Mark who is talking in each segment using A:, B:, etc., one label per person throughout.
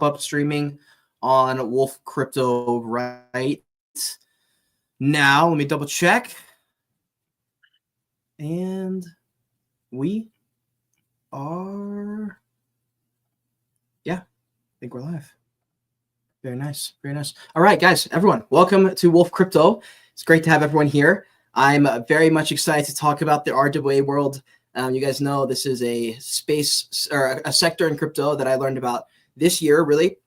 A: up streaming on Wolf Crypto right now. Let me double check. And we are, yeah, I think we're live. Very nice. Very nice. All right, guys, everyone, welcome to Wolf Crypto. It's great to have everyone here. I'm very much excited to talk about the RWA world. You guys know this is a space or a sector in crypto that I learned about this year, really,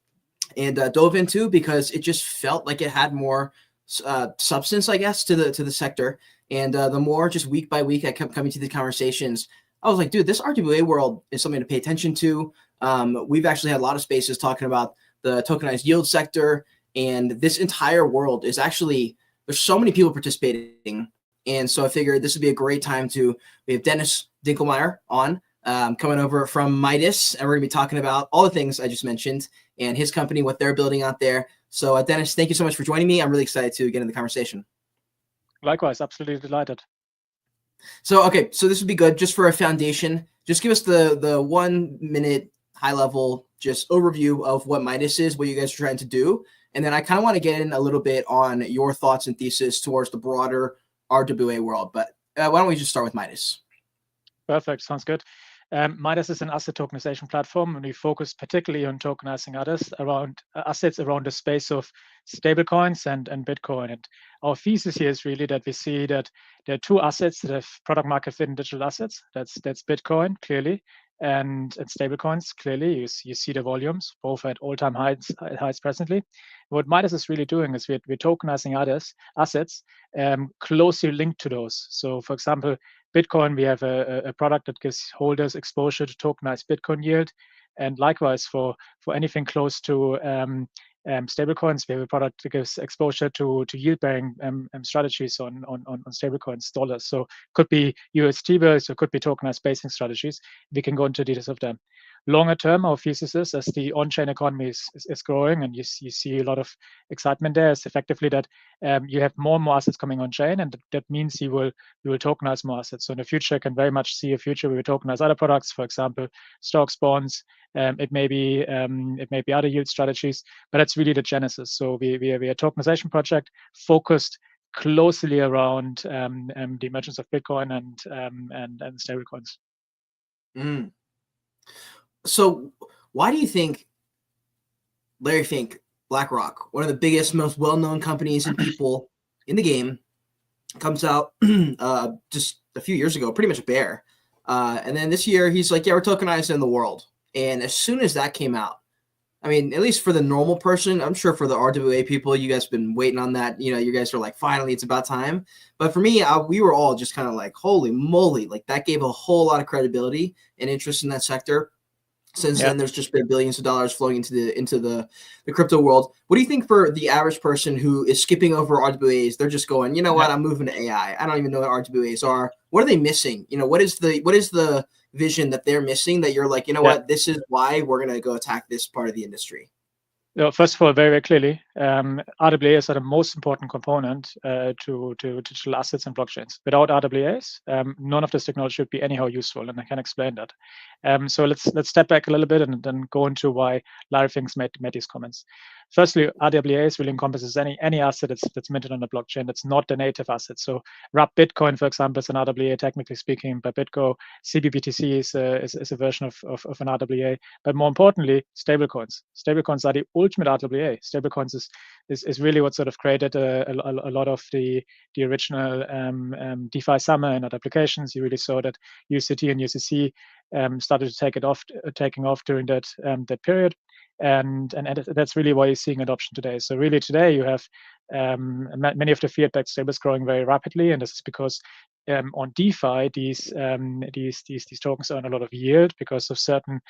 A: and dove into because it just felt like it had more substance, I guess, to the sector. And the more just week by week I kept coming to the conversations, I was like, dude, this RWA world is something to pay attention to. We've actually had a lot of spaces talking about the tokenized yield sector, and this entire world is actually, there's so many people participating. And so I figured this would be a great time we have Dennis Dinkelmeyer on, coming over from MIDAS, and we're gonna be talking about all the things I just mentioned and his company, what they're building out there. So Dennis, thank you so much for joining me. I'm really excited to get in the conversation.
B: Likewise, absolutely delighted.
A: So, okay, so this would be good just for a foundation. Just give us the 1 minute high level just overview of what MIDAS is, what you guys are trying to do. And then I kind of want to get in a little bit on your thoughts and thesis towards the broader RWA world. But why don't we just start with MIDAS?
B: Perfect, sounds good. MIDAS is an asset tokenization platform, and we focus particularly on tokenizing assets around the space of stablecoins and Bitcoin. And our thesis here is really that we see that there are two assets that have product market fit in digital assets. That's Bitcoin, clearly, and stablecoins, clearly. You see the volumes, both at all-time highs presently. What MIDAS is really doing is we're tokenizing assets closely linked to those. So, for example, Bitcoin, we have a product that gives holders exposure to tokenized Bitcoin yield. And likewise, for anything close to stablecoins, we have a product that gives exposure to yield-bearing strategies on stablecoins, dollars. So could be UST bills, or could be tokenized basing strategies. We can go into details of them. Longer term, our thesis is, as the on-chain economy is growing, and you see a lot of excitement there, is effectively that you have more and more assets coming on-chain, and that means you will tokenize more assets. So in the future, I can very much see a future where we tokenize other products, for example, stocks, bonds. It may be other yield strategies, but that's really the genesis. So we are a tokenization project focused closely around the emergence of Bitcoin and stablecoins.
A: Mm. So why do you think Larry Fink, BlackRock, one of the biggest, most well-known companies and people in the game, comes out just a few years ago, pretty much a bear. And then this year he's like, yeah, we're tokenized in the world. And as soon as that came out, I mean, at least for the normal person, I'm sure for the RWA people, you guys have been waiting on that. You know, you guys are like, finally, it's about time. But for me, we were all just kind of like, holy moly, like that gave a whole lot of credibility and interest in that sector. Since then, there's just been billions of dollars flowing into the crypto world. What do you think for the average person who is skipping over RWAs? They're just going, you know what? I'm moving to AI. I don't even know what RWAs are. What are they missing? You know, what is the vision that they're missing that you're like, you know what? This is why we're gonna go attack this part of the industry.
B: First of all, very, very clearly, RWAs are the most important component to digital assets and blockchains. Without RWAs, none of this technology would be anyhow useful, and I can explain that. So let's step back a little bit and then go into why Larry Fink made these comments. Firstly, RWAs really encompasses any asset that's minted on the blockchain that's not the native asset. So wrap Bitcoin, for example, is an RWA, technically speaking, by BitGo. CBBTC is a version of an RWA. But more importantly, stablecoins. Stablecoins are the ultimate RWA. Stablecoins is really what sort of created a lot of the original DeFi summer and other applications. You really saw that USDT and USDC started to taking off during that period. And that's really why you're seeing adoption today. So really today you have many of the fiat-backed stables growing very rapidly, and this is because on DeFi these tokens earn a lot of yield because of certain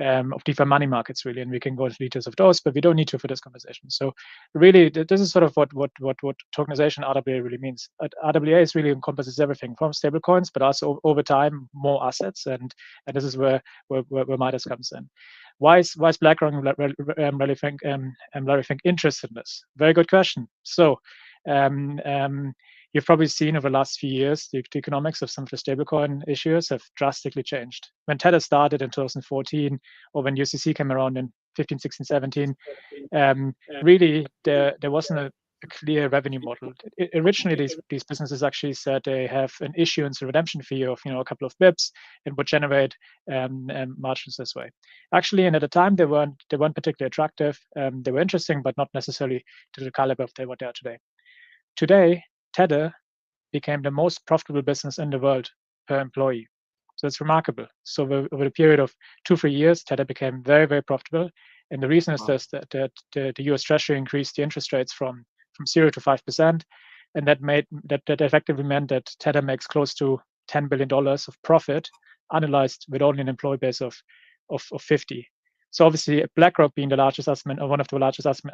B: of DeFi money markets, really, and we can go into details of those, but we don't need to for this conversation. So really, this is sort of what tokenization RWA really means. RWAs really encompasses everything from stablecoins, but also over time more assets, and this is where MIDAS comes in. Why is BlackRock and Larry Fink interested in this? Very good question. So you've probably seen over the last few years the economics of some of the stablecoin issuers have drastically changed. When Tether started in 2014, or when USDC came around in 15, 16, 17, really there wasn't a clear revenue model. Originally, these businesses actually said they have an issuance and redemption fee of a couple of bips and would generate margins this way. Actually, and at the time they weren't particularly attractive. They were interesting, but not necessarily to the caliber of what they are today. Today, Tether became the most profitable business in the world per employee. So it's remarkable. So over a period of 2-3 years, Tether became very, very profitable. And the reason is this, that the US Treasury increased the interest rates from 0 to 5%, and that effectively meant that Tether makes close to $10 billion of profit, analyzed with only an employee base of 50. So obviously, BlackRock, being the largest asset, or one of the largest asset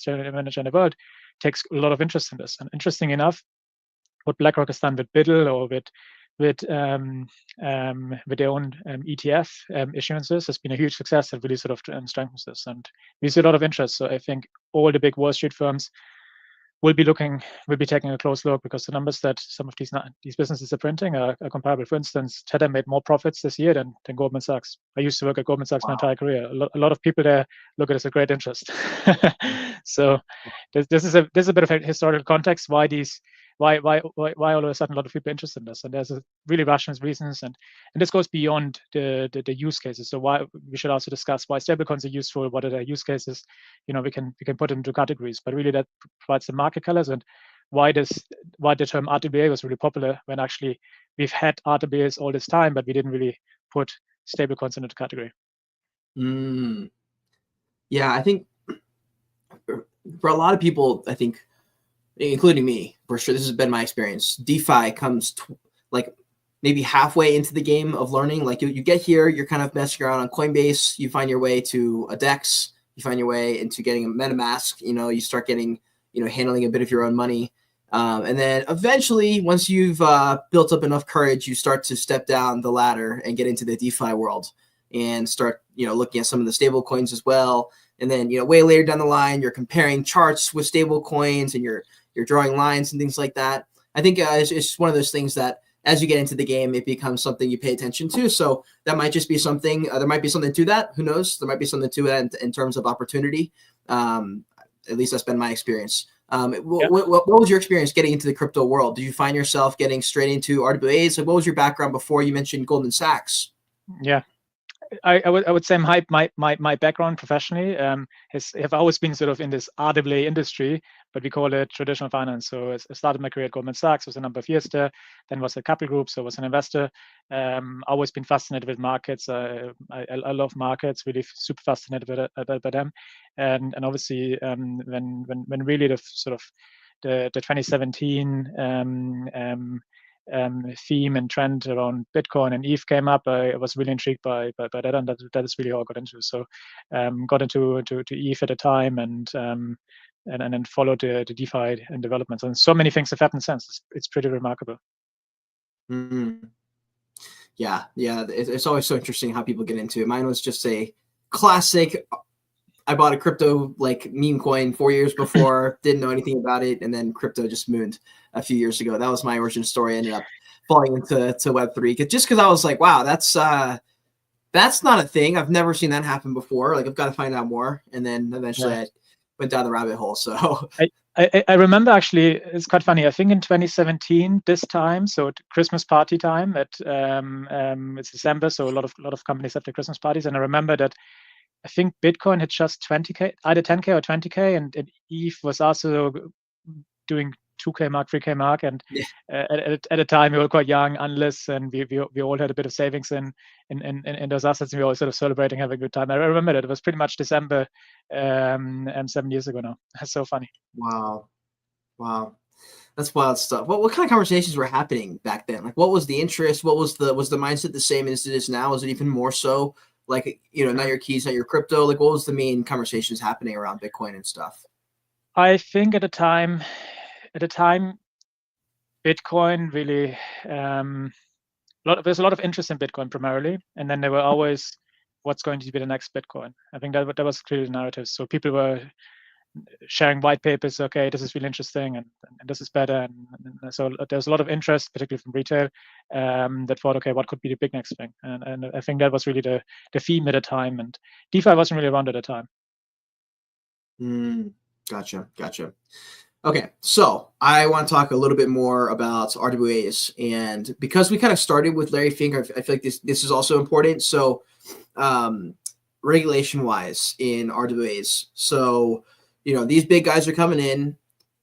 B: manager in the world, takes a lot of interest in this. And interesting enough, what BlackRock has done with BUIDL or with their own ETF issuances has been a huge success that really sort of strengthens this. And we see a lot of interest. So I think all the big Wall Street firms will be taking a close look, because the numbers that some of these businesses are printing are comparable. For instance, Tether made more profits this year than Goldman Sachs. I used to work at Goldman Sachs my entire career. A lot of people there look at it as a great interest. So this is a bit of a historical context why all of a sudden a lot of people are interested in this, and there's a really rational reasons, and this goes beyond the use cases. So why we should also discuss why stablecoins are useful, what are their use cases. We can put them into categories, but really that provides the market colors, and why the term RWA was really popular, when actually we've had RWAs all this time, but we didn't really put stablecoins into the category.
A: Yeah, I think for a lot of people, I think, including me, for sure, this has been my experience. DeFi comes like maybe halfway into the game of learning. Like you get here, you're kind of messing around on Coinbase, you find your way to a DEX, you find your way into getting a MetaMask, you start getting, handling a bit of your own money. And then eventually, once you've built up enough courage, you start to step down the ladder and get into the DeFi world and start, looking at some of the stable coins as well. And then, way later down the line, you're comparing charts with stable coins and you're drawing lines and things like that. I think it's one of those things that as you get into the game, it becomes something you pay attention to. So that might just be something, there might be something to that. Who knows? There might be something to that in terms of opportunity. At least that's been my experience. What was your experience getting into the crypto world? Did you find yourself getting straight into RWAs? Like, what was your background before you mentioned Goldman Sachs?
B: Yeah. I would say my background professionally have always been sort of in this RWA industry, but we call it traditional finance. So I started my career at Goldman Sachs, was a number of years there, then was at Capital Group, so I was an investor. Always been fascinated with markets. I love markets, really super fascinated by them. And obviously when really the sort of the 2017 theme and trend around Bitcoin and ETH came up, I was really intrigued by that, and that is really how I got into. So got into ETH at the time, and then followed the DeFi and developments, and so many things have happened since. It's pretty remarkable.
A: Mm-hmm. Yeah, it's always so interesting how people get into it. Mine was just a classic. I bought a crypto like meme coin 4 years before, didn't know anything about it, and then crypto just mooned a few years ago. That was my origin story. I ended up falling into Web3 just because I was like, wow, that's not a thing. I've never seen that happen before. Like, I've got to find out more. And then eventually I went down the rabbit hole. So
B: I remember, actually, it's quite funny. I think in 2017, this time, so Christmas party time, it's December, so a lot of companies have their Christmas parties, and I remember that I think Bitcoin had just 20K, either 10K or 20K, and ETH was also doing 2K mark, 3K mark, and at the time we were quite young, analysts, and we all had a bit of savings in those assets, and we were all sort of celebrating, having a good time. I remember that it was pretty much December, 7 years ago now. That's so funny.
A: Wow, that's wild stuff. What kind of conversations were happening back then? Like, what was the interest? What was the mindset the same as it is now? Is it even more so? Like, not your keys, not your crypto. Like, what was the main conversations happening around Bitcoin and stuff?
B: I think at the time, Bitcoin really, there's a lot of interest in Bitcoin primarily, and then there were always, what's going to be the next Bitcoin? I think that was clearly the narrative. So people were sharing white papers. Okay, this is really interesting, and this is better. And so there's a lot of interest, particularly from retail, that thought, okay, what could be the big next thing? And I think that was really the theme at the time. And DeFi wasn't really around at the time.
A: Gotcha. Okay, so I want to talk a little bit more about RWAs, and because we kind of started with Larry Fink, I feel like this is also important. So, regulation-wise in RWAs, so these big guys are coming in.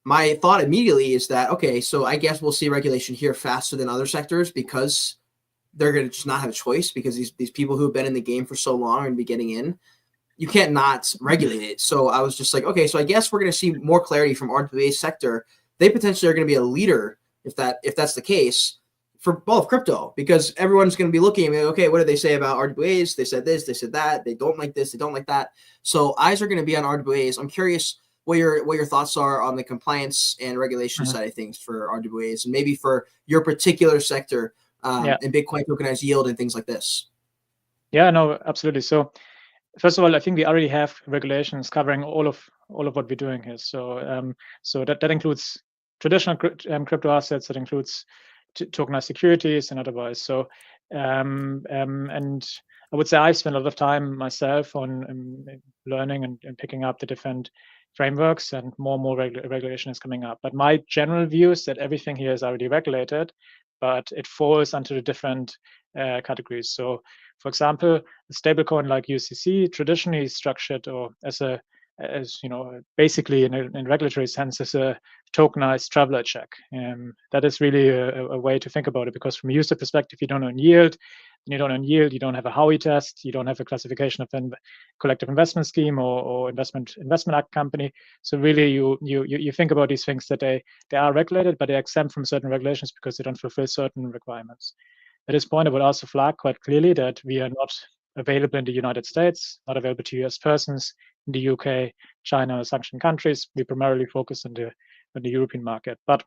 A: My thought immediately is that okay, so I guess we'll see regulation here faster than other sectors because they're going to just not have a choice because these people who have been in the game for so long and be getting in. You can't not regulate it. So I was just like, okay, so I guess we're going to see more clarity from RWA sector. They potentially are going to be a leader if that's the case for both crypto, because everyone's going to be looking at me, okay, what did they say about RWAs? They said this, they said that, they don't like this, they don't like that. So eyes are going to be on RWAs. I'm curious what your thoughts are on the compliance and regulation side of things for RWAs, and maybe for your particular sector and Bitcoin tokenized yield and things like this.
B: Yeah, no, absolutely. So first of all, I think we already have regulations covering all of what we're doing here. So so that includes traditional crypto assets, that includes tokenized securities and otherwise. So and I would say I've spent a lot of time myself on learning and picking up the different frameworks, and more regulation is coming up. But my general view is that everything here is already regulated, but it falls under the different categories. So, for example, a stablecoin like UCC traditionally is structured or as basically in regulatory sense as a tokenized traveler check. That is really a way to think about it, because from a user perspective, you don't own yield. You don't own yield. You don't have a Howey test. You don't have a classification of a collective investment scheme or investment act company. So really, you think about these things that they are regulated, but they're exempt from certain regulations because they don't fulfill certain requirements. At this point, I would also flag quite clearly that we are not available in the United States, not available to US persons, in the UK, China, or sanctioned countries. We primarily focus on the European market. But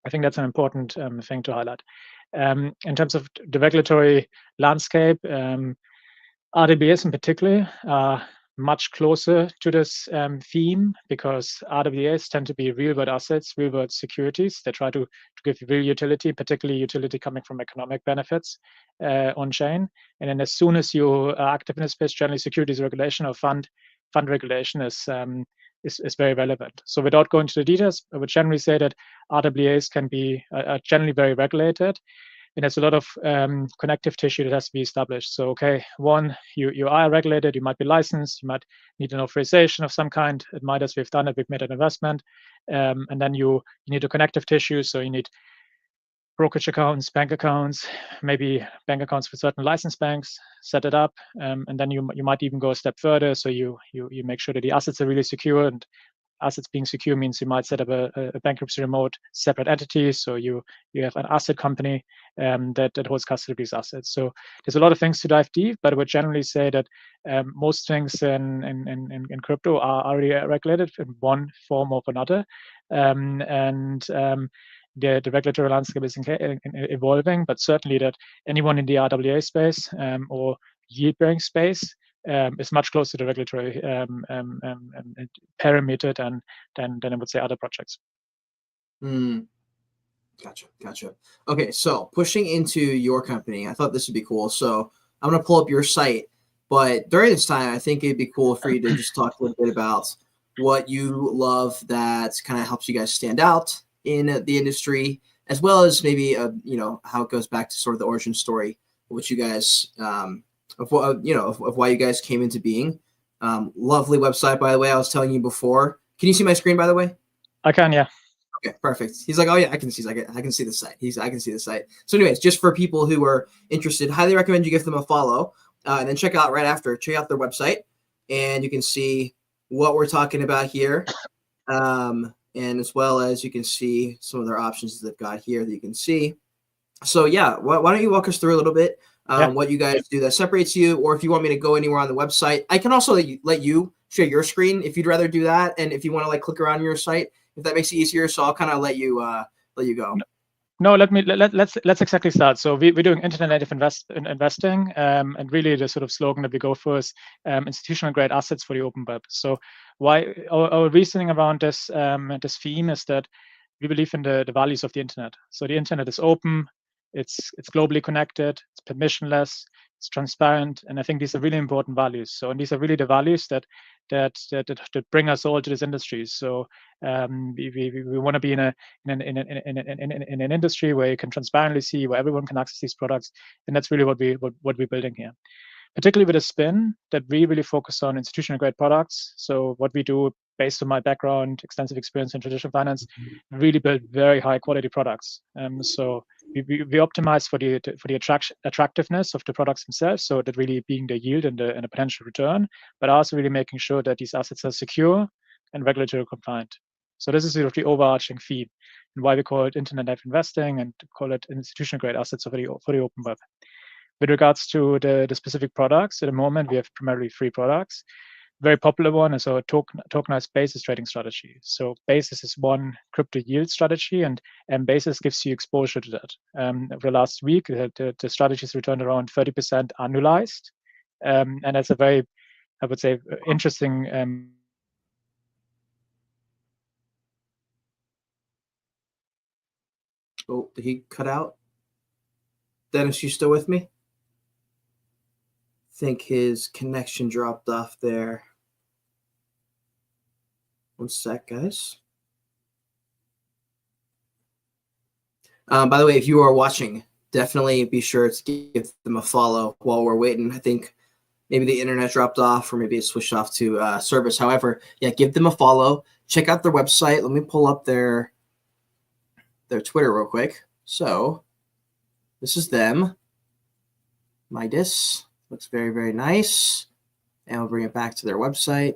B: I think that's an important thing to highlight. In terms of the regulatory landscape, RWAs in particular are much closer to this theme, because RWAs tend to be real-world assets, real-world securities. They try to give real utility, particularly utility coming from economic benefits on-chain. And then as soon as you are active in this space, generally securities regulation or fund regulation is very relevant. So without going to the details, I would generally say that RWAs can be generally very regulated. And there's a lot of connective tissue that has to be established. So, okay, one, you are regulated, you might be licensed, you might need an authorization of some kind. At MIDAS, we've done it, we've made an investment. And then you need a connective tissue. So you need brokerage accounts, bank accounts, maybe bank accounts for certain licensed banks, set it up. And then you might even go a step further. So you make sure that the assets are really secure, and assets being secure means you might set up a bankruptcy remote separate entity. So you have an asset company that holds custody of these assets. So there's a lot of things to dive deep, but I would generally say that most things in crypto are already regulated in one form or another. The regulatory landscape is evolving, but certainly that anyone in the RWA space or yield-bearing space is much closer to the regulatory parameter than I would say other projects.
A: Gotcha. Okay, so pushing into your company, I thought this would be cool. So I'm going to pull up your site, but during this time, I think it'd be cool for you to just talk a little bit about what you love that kind of helps you guys stand out in the industry, as well as maybe how it goes back to sort of the origin story of what you guys of why you guys came into being. Lovely website, by the way. I was telling you before. Can you see my screen, by the way?
B: I can, yeah.
A: Okay, perfect. He's like, oh yeah, I can see. I can see the site. I can see the site. So, anyways, just for people who are interested, highly recommend you give them a follow, and then check out their website, and you can see what we're talking about here, and as well as you can see some of their options that they've got here that you can see. So yeah, why don't you walk us through a little bit what you guys do that separates you, or if you want me to go anywhere on the website, I can also let you share your screen if you'd rather do that, and if you want to click around your site, if that makes it easier. So I'll kind of let you go.
B: No, let's exactly start. So we're doing internet native investing, and really the sort of slogan that we go for is institutional grade assets for the open web. So why our reasoning around this this theme is that we believe in the values of the internet. So the internet is open, it's globally connected, it's permissionless, it's transparent, and I think these are really important values. So, and these are really the values that bring us all to this industry. So we want to be in an industry where you can transparently see, where everyone can access these products, and that's really what we're building here. Particularly with a spin that we really focus on institutional grade products. So what we do, based on my background, extensive experience in traditional finance, really build very high quality products. So we optimize for the attractiveness of the products themselves, so that really being the yield and the potential return, but also really making sure that these assets are secure and regulatory compliant. So this is sort of the overarching theme, and why we call it internet native investing and call it institutional grade assets for the open web. With regards to the specific products, at the moment we have primarily 3 products. Very popular one is our tokenized basis trading strategy. So basis is one crypto yield strategy, and basis gives you exposure to that. Over the last week, the strategy's returned around 30% annualized, and that's a very, I would say, interesting.
A: Oh, did he cut out? Dennis, you still with me? I think his connection dropped off there. One sec, guys. By the way, if you are watching, definitely be sure to give them a follow while we're waiting. I think maybe the internet dropped off, or maybe it switched off to service. However, yeah, give them a follow. Check out their website. Let me pull up their Twitter real quick. So this is them. MIDAS. Looks very, very nice. And I'll bring it back to their website.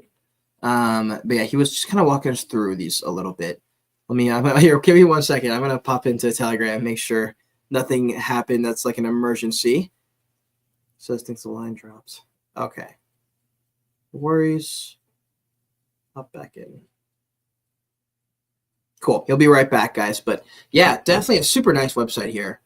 A: But yeah, he was just kind of walking us through these a little bit. Here, give me 1 second. I'm going to pop into Telegram, make sure nothing happened that's like an emergency. Says thinks the line drops. Okay. No worries. Hop back in. Cool. He'll be right back, guys. But yeah, definitely a super nice website here.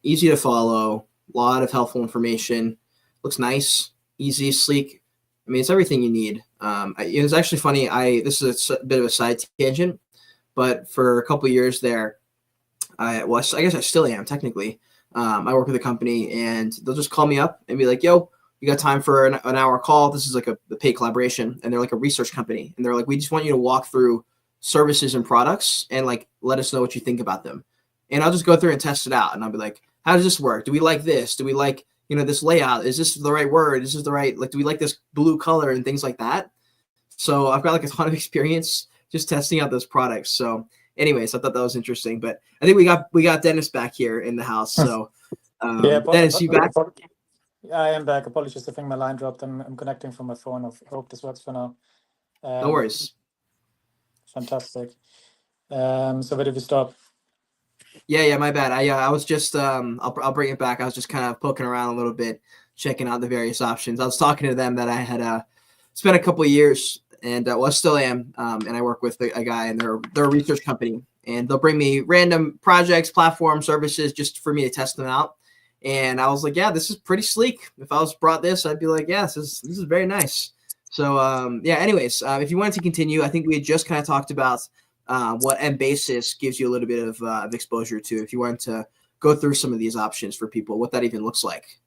A: Easy to follow. A lot of helpful information. Looks nice, easy, sleek. I mean, it's everything you need. It was actually funny. This is a bit of a side tangent, but for a couple of years there, I guess I still am technically. I work with a company, and they'll just call me up and be like, "Yo, you got time for an hour call?" This is like a paid collaboration, and they're like a research company, and they're like, "We just want you to walk through services and products and like let us know what you think about them." And I'll just go through and test it out, and I'll be like, "How does this work? Do we like this? Do we like, this layout? Is this the right word? Is this the right, do we like this blue color?" and things like that. So I've got like a ton of experience just testing out those products. So anyways, I thought that was interesting, but I think we got Dennis back here in the house. So
C: yeah,
A: Dennis, you back?
C: I am back. Apologies, I think my line dropped. I'm connecting from my phone. I hope this works for now.
A: No worries.
C: Fantastic. So where did we stop?
A: Yeah, my bad. I was just I'll bring it back. I was just kind of poking around a little bit, checking out the various options. I was talking to them that I had spent a couple of years, and I still am, and I work with a guy, and they're a research company, and they'll bring me random projects, platform services, just for me to test them out. And I was like, yeah, this is pretty sleek. If I was brought this, I'd be like, yeah, this is very nice. So yeah. Anyways, if you wanted to continue, I think we had just kind of talked about what MBasis gives you a little bit of exposure to. If you wanted to go through some of these options for people, what that even looks like.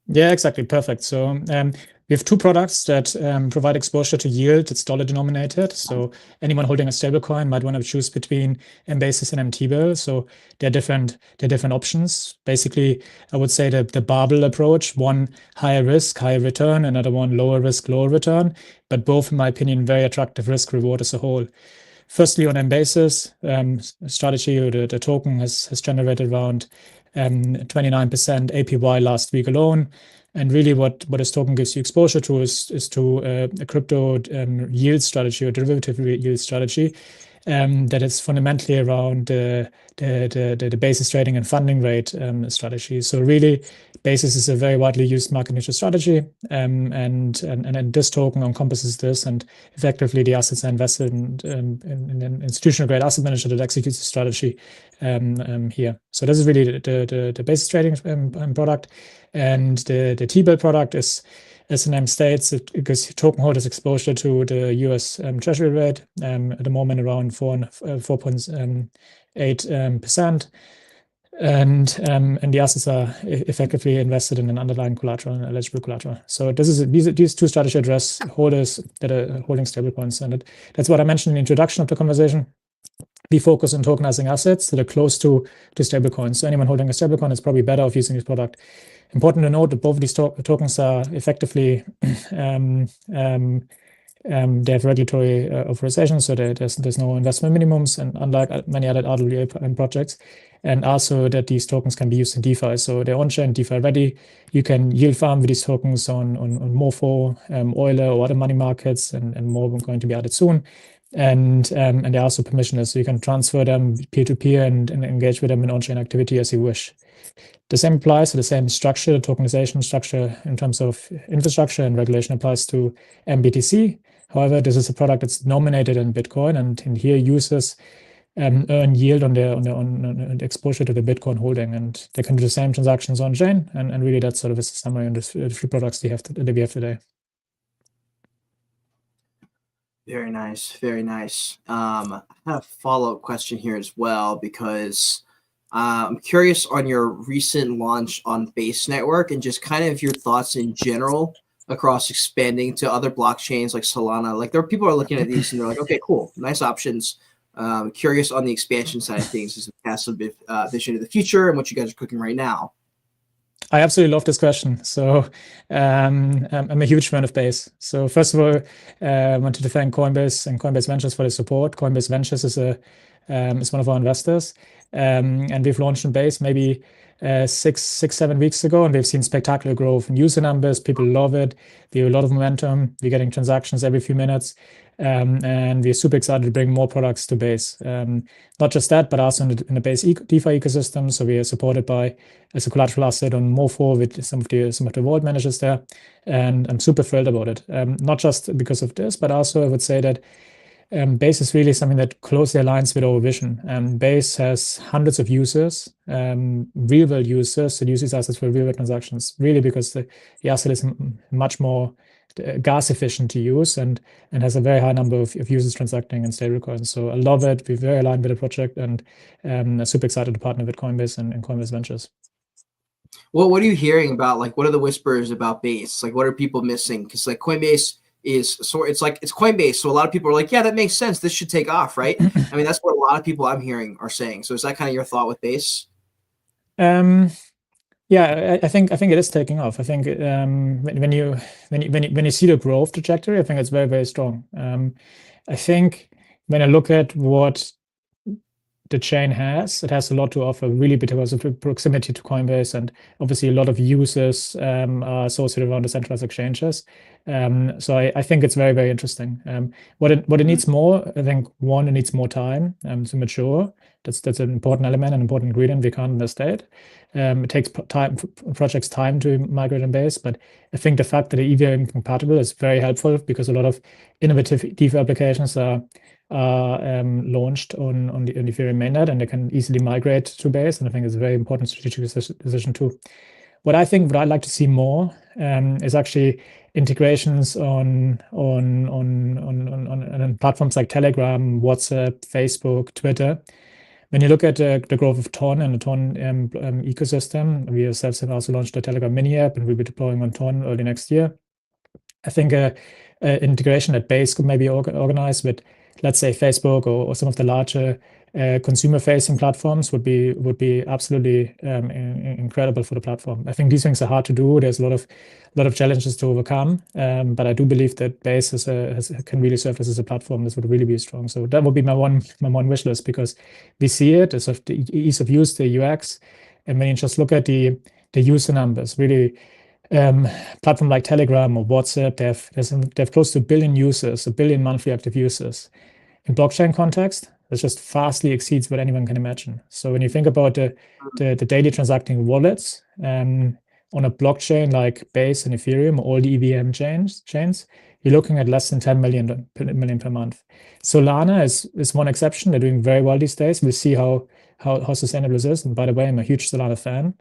D: Yeah, exactly. Perfect. So we have 2 products that provide exposure to yield. It's dollar denominated. So anyone holding a stablecoin might want to choose between MBasis and MT-Bill. So they're different options. Basically, I would say the barbell approach, one higher risk, higher return, another one lower risk, lower return, but both, in my opinion, very attractive risk reward as a whole. Firstly, on MBasis strategy, or the token has generated around 29% APY last week alone. And really what this token gives you exposure to is to a crypto yield strategy, or derivative yield strategy, that is fundamentally around the the basis trading and funding rate strategy. So really, basis is a very widely used market neutral strategy, and this token encompasses this, and effectively the assets are invested in an institutional grade asset manager that executes the strategy here. So this is really the basis trading product, and the T-bill product is, as the name states, it gives token holders exposure to the US Treasury rate, at the moment around 4.8%. And the assets are effectively invested in an underlying collateral and eligible collateral. So these two strategies address holders that are holding stablecoins, and that's what I mentioned in the introduction of the conversation. We focus on tokenizing assets that are close to stablecoins. So anyone holding a stablecoin is probably better off using this product. Important to note that both of these tokens are effectively they have regulatory authorization, so there's no investment minimums, and unlike many other RWA projects, and also that these tokens can be used in DeFi, so they're on-chain DeFi ready. You can yield farm with these tokens on Morpho, Euler, or other money markets, and more are going to be added soon. And they're also permissionless, so you can transfer them peer-to-peer and engage with them in on-chain activity as you wish. The same applies to the same structure, the tokenization structure in terms of infrastructure and regulation applies to MBTC. However, this is a product that's nominated in Bitcoin, and in here users earn yield on the exposure to the Bitcoin holding, and they can do the same transactions on chain. And really, that sort of is a summary on the three products that we have today.
A: Very nice, very nice. I have a follow-up question here as well, because I'm curious on your recent launch on Base Network and just kind of your thoughts in general across expanding to other blockchains like Solana. Like, there are people who are looking at these and they're like, okay, cool, nice options. Curious on the expansion side of things. Is it past a bit vision of the future and what you guys are cooking right now?
D: I absolutely love this question. So I'm a huge fan of Base. So first of all, I wanted to thank Coinbase and Coinbase Ventures for the support. Coinbase Ventures is one of our investors, and we've launched in Base maybe 6-7 weeks ago, and we've seen spectacular growth in user numbers. People love it. We have a lot of momentum. We're getting transactions every few minutes, and we're super excited to bring more products to Base. Not just that, but also in the Base DeFi ecosystem. So we are supported by as a collateral asset on Morpho with some of the vault managers there, and I'm super thrilled about it. Not just because of this, but also I would say that Base is really something that closely aligns with our vision. Base has hundreds of users, real-world users that use these assets for real-world transactions, really because the asset is much more gas efficient to use and has a very high number of users transacting in stablecoins. So I love it. We're very aligned with the project, and I'm super excited to partner with Coinbase and Coinbase Ventures.
A: Well, what are you hearing about? Like, what are the whispers about Base? Like, what are people missing? Because like Coinbase is it's Coinbase, so a lot of people are like, yeah, that makes sense, this should take off, right? I mean, that's what a lot of people I'm hearing are saying. So is that kind of your thought with Base?
D: Yeah, I think it is taking off. I think when you see the growth trajectory, I think it's very, very strong. I think when I look at what the chain has, it has a lot to offer, really, because of the proximity to Coinbase, and obviously a lot of users are associated around the centralized exchanges. So I think it's very, very interesting. What it needs more, I think, one, it needs more time to mature. That's an important element, an important ingredient we can't understate. It takes projects time to migrate on Base, but I think the fact that the EVM compatible is very helpful, because a lot of innovative DeFi applications are launched on the Ethereum mainnet, and they can easily migrate to Base, and I think it's a very important strategic decision too. What I'd like to see more is actually integrations on platforms like Telegram, WhatsApp, Facebook, Twitter. When you look at the growth of Ton and the Ton ecosystem, we ourselves have also launched a Telegram mini app, and we'll be deploying on Ton early next year. I think integration at Base could maybe organize with, let's say, Facebook or some of the larger consumer-facing platforms would be absolutely incredible for the platform. I think these things are hard to do. There's a lot of challenges to overcome, but I do believe that Base can really serve as a platform. This would really be strong. So that would be my one wish list, because we see it as of the ease of use, the UX, and when you just look at the user numbers, really. Platform like Telegram or WhatsApp, they have close to 1 billion users, 1 billion monthly active users. In blockchain context, It just vastly exceeds what anyone can imagine. So when you think about the daily transacting wallets on a blockchain like Base and Ethereum, all the EVM chains, you're looking at less than 10 million per month. Solana is one exception. They're doing very well these days. We'll see how sustainable this is. And by the way, I'm a huge Solana fan.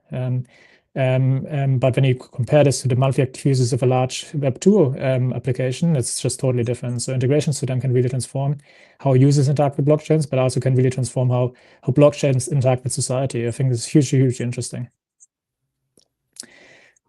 D: But when you compare this to the monthly active users of a large Web2 application, it's just totally different. So integrations to them can really transform how users interact with blockchains, but also can really transform how blockchains interact with society. I think it's hugely, hugely interesting.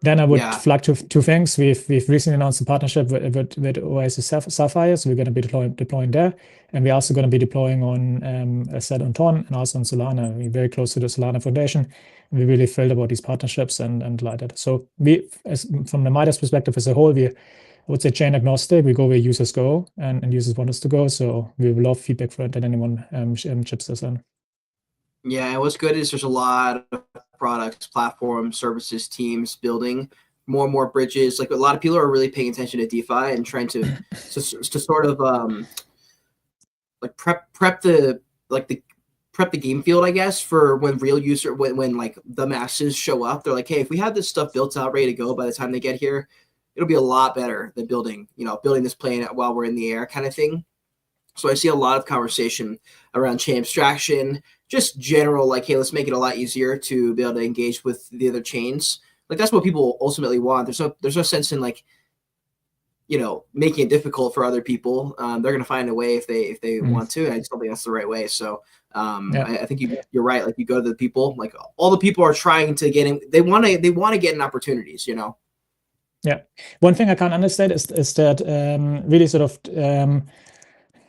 D: Then I would flag two things. We've recently announced a partnership with Oasis Sapphire, so we're going to be deploying there, and we're also going to be deploying on on Ton and also on Solana. We're very close to the Solana Foundation. And we're really thrilled about these partnerships and delighted. So from the MIDAS perspective as a whole, I would say chain agnostic. We go where users go and users want us to go. So we will love feedback for it that anyone chips us in.
A: Yeah, and what's good is there's a lot of products, platforms, services, teams building more and more bridges. Like a lot of people are really paying attention to DeFi and trying to sort of like prep the game field, I guess, for when real user when like the masses show up. They're like, hey, if we have this stuff built out, ready to go by the time they get here, it'll be a lot better than building this plane while we're in the air kind of thing. So I see a lot of conversation around chain abstraction, just general, like, hey, let's make it a lot easier to be able to engage with the other chains. Like that's what people ultimately want. There's no sense in like, making it difficult for other people. They're going to find a way if they want to. And I just don't think that's the right way. So I think you're right. Like you go to the people, like all the people are trying to get in. They want to get in opportunities,
D: Yeah. One thing I can't understand is that really sort of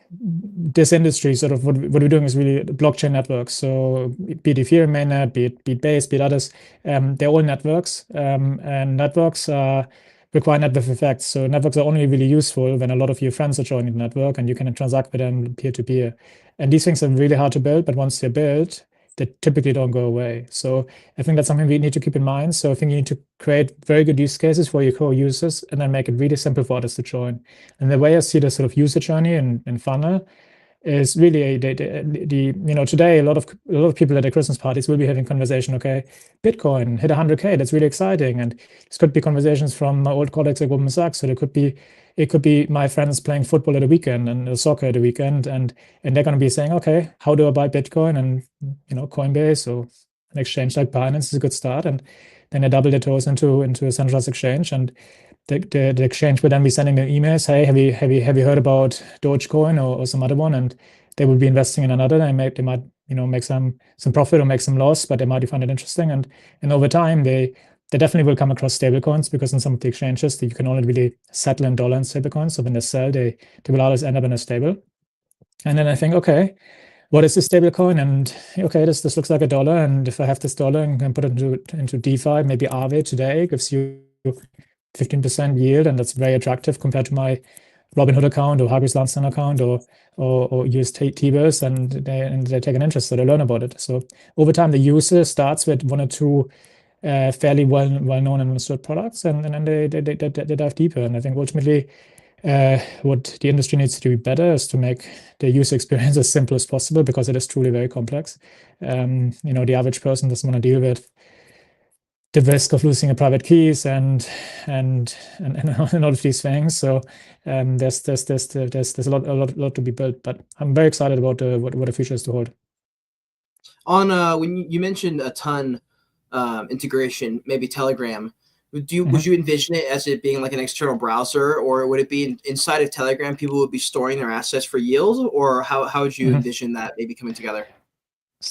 D: this industry, sort of what we're doing is really blockchain networks. So be it Ethereum mainnet, be it Base, be it others, they're all networks, and networks require network effects. So networks are only really useful when a lot of your friends are joining the network and you can transact with them peer to peer. And these things are really hard to build, but once they're built, they typically don't go away. So I think that's something we need to keep in mind. So I think you need to create very good use cases for your core users and then make it really simple for others to join. And the way I see the sort of user journey and funnel is really today a lot of people at the Christmas parties will be having conversation. Okay, Bitcoin hit 100K. That's really exciting. And this could be conversations from my old colleagues at Goldman Sachs. So it could be my friends playing football at the weekend and soccer at the weekend, and they're going to be saying, okay, how do I buy Bitcoin? And Coinbase or an exchange like Binance is a good start. And then they double their toes into a centralized exchange, and the exchange will then be sending them emails. Hey, have you heard about Dogecoin or some other one? And they will be investing in another. They might make some profit or make some loss, but they might find it interesting. And over time they definitely will come across stablecoins, because in some of the exchanges that you can only really settle in dollar and stablecoins. So when they sell, they will always end up in a stable. And then I think, okay, what is this stablecoin? And okay, this looks like $1. And if I have this dollar and can put it into DeFi, maybe Aave today gives you 15% yield, and that's very attractive compared to my Robinhood account or Hargreaves Lansing account or US T-bills, and they take an interest, so they learn about it. So over time, the user starts with one or two fairly well-known and understood products, and then they dive deeper. And I think ultimately, what the industry needs to do better is to make the user experience as simple as possible, because it is truly very complex. The average person doesn't want to deal with the risk of losing a private keys and all of these things. So there's a lot to be built, but I'm very excited about what the future is to hold.
A: On when you mentioned a ton integration, maybe Telegram, would you envision it as it being like an external browser, or would it be inside of Telegram people would be storing their assets for yield, or how would you envision that maybe coming together?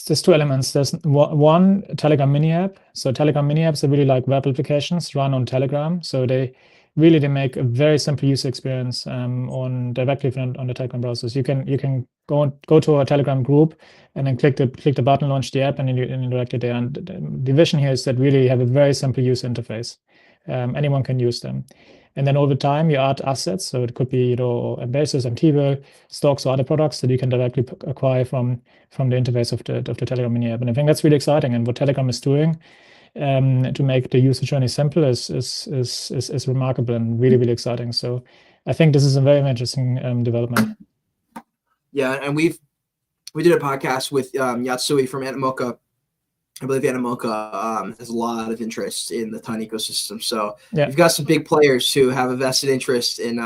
D: There's two elements. There's one Telegram mini app. So Telegram mini apps are really like web applications run on Telegram. So they make a very simple user experience directly on the Telegram browsers. You can go to a Telegram group and then click the button, launch the app, and then you're directly there. And the vision here is that really you have a very simple user interface. Anyone can use them. And then over time, you add assets. So it could be, Basis, MTable, stocks, or other products that you can directly acquire from the interface of the Telegram mini app. And I think that's really exciting. And what Telegram is doing to make the user journey simple is remarkable and really, really exciting. So I think this is a very interesting development.
A: Yeah, and we've we did a podcast with Yatsui from Animoca. I believe Animoca has a lot of interest in the Ton ecosystem. So you've got some big players who have a vested interest in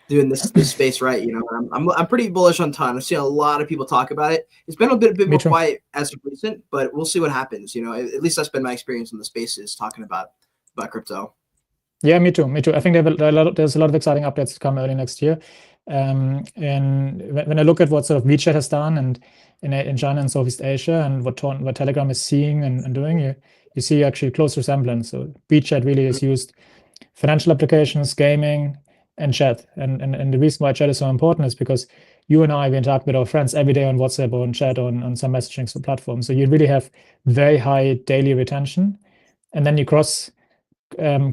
A: doing this space right. You know, I'm pretty bullish on Ton. I've seen a lot of people talk about it. It's been a bit more quiet as of recent, but we'll see what happens. You know, at least that's been my experience in the spaces talking about crypto.
D: Yeah, me too. I think there's a lot of exciting updates to come early next year. And when I look at what sort of WeChat has done and in China and Southeast Asia, and what Telegram is seeing and doing, you see actually close resemblance. So WeChat really is used financial applications, gaming, and chat. And the reason why chat is so important is because you and I, we interact with our friends every day on WhatsApp or on chat on some messaging platform. So you really have very high daily retention, and then you cross some